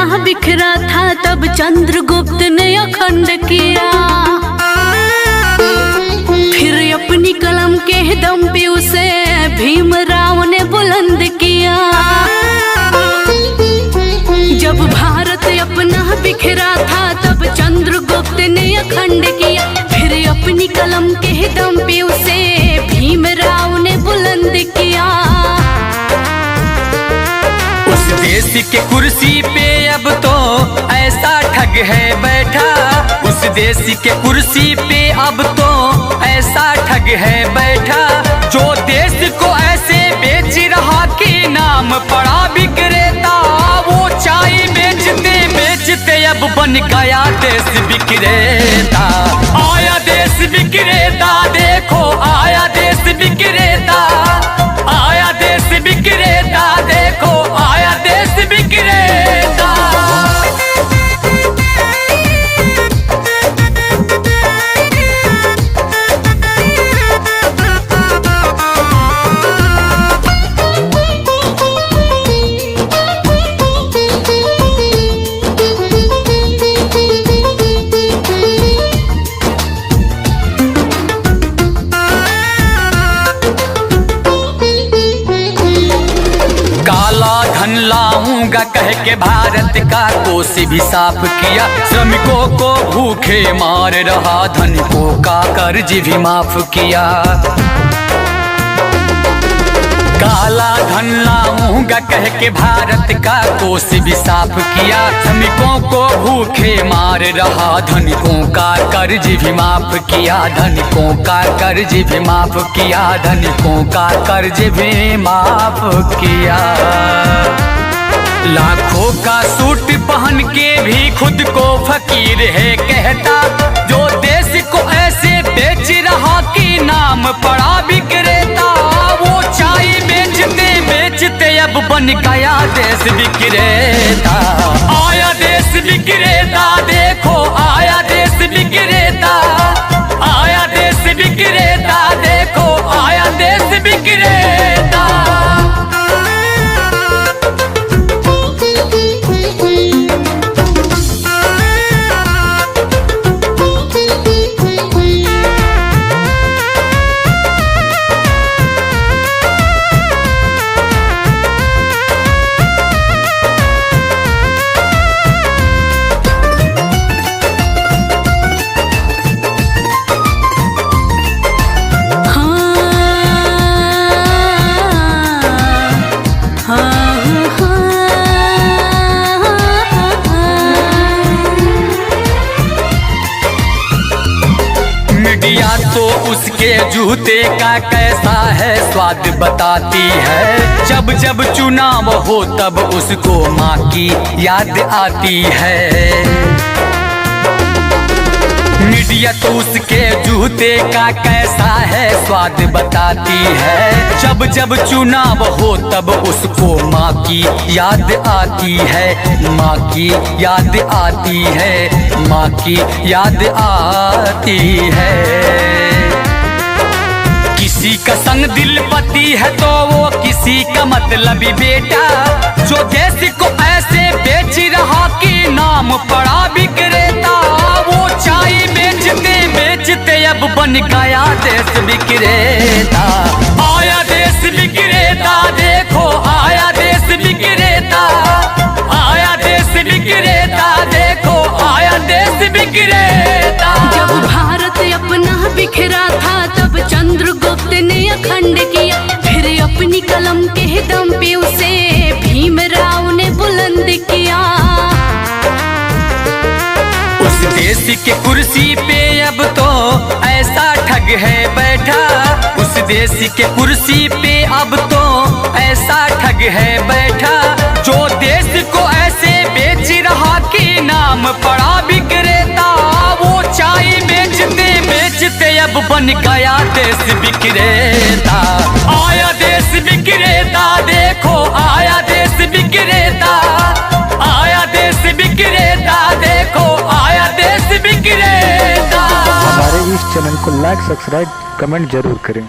बिखरा था तब चंद्रगुप्त ने अखंड किया। फिर अपनी कलम के दम पे उसे भीमराव ने बुलंद किया। जब भारत अपना बिखरा था तब चंद्रगुप्त ने अखंड किया। फिर अपनी कलम के दम पे उसे भीमराव ने बुलंद किया। उस देश के कुर्सी पे अब तो ऐसा ठग है बैठा। उस देश के कुर्सी पे अब तो ऐसा ठग है बैठा। जो देश को ऐसे बेच रहा कि नाम पड़ा विक्रेता, वो चाय बेचते बेचते अब बन गया देश विक्रेता। आया देश विक्रेता, देखो आया देश विक्रेता। आया देश विक्रेता, देखो आया देश विक्रेता। लाऊंगा कह के भारत का कोष भी साफ किया। श्रमिकों को भूखे मार रहा, धनिकों का कर्ज भी माफ किया। काला धन लाऊंगा कह के भारत का कोष भी साफ किया। श्रमिकों को भूखे मार रहा, धनिकों का कर्ज भी माफ किया। धनिकों का कर्ज भी माफ किया। धनिकों का कर्ज भी माफ किया। लाखों का सूट पहन के भी खुद को फकीर है कहता। जो देश को ऐसे बेच रहा कि नाम पड़ा विक्रेता, वो चाय बेचते बेचते अब बन गया देश विक्रेता। आया देश विक्रेता, देखो आया देश विक्रेता। आया देश विक्रेता, देखो आया देश विक्रेता। मीडिया तो उसके जूते का कैसा है स्वाद बताती है। जब जब चुनाव हो तब उसको माँ की याद आती है। मीडिया तो उसके जूते का कैसा है स्वाद बताती है। जब जब चुनाव हो तब उसको माँ की याद आती है। माँ की याद आती है। माँ की याद आती है। किसी का संग दिल पति है तो वो किसी का मतलबी बेटा। जो देश को ऐसे बेच रहा कि नाम पड़ा विक्रेता, वो चाय बेचते बेचते अब बन गया देश विक्रेता। आया देश विक्रेता, देखो आया देश विक्रेता। आया देश विक्रेता, देखो आया देश विक्रेता। जब भारत अपना बिखरा था तब चंद्रगुप्त ने अखंड किया। फिर अपनी कलम के दम पे उसे भीमराव ने बुलंद किया। उस देश के कुर्सी पे अब तो ऐसा ठग है बैठा। उस देश के कुर्सी पे अब तो ऐसा ठग है बैठा। जो देश को ऐसे बेच रहा कि नाम पड़ा विक्रेता, वो चाय बेचते बेचते अब बन गया देश विक्रेता। आया देश विक्रेता, देखो आया देश विक्रेता। आया देश विक्रेता, देखो आया देश विक्रेता। हमारे इस चैनल को लाइक, सब्सक्राइब, कमेंट जरूर करें।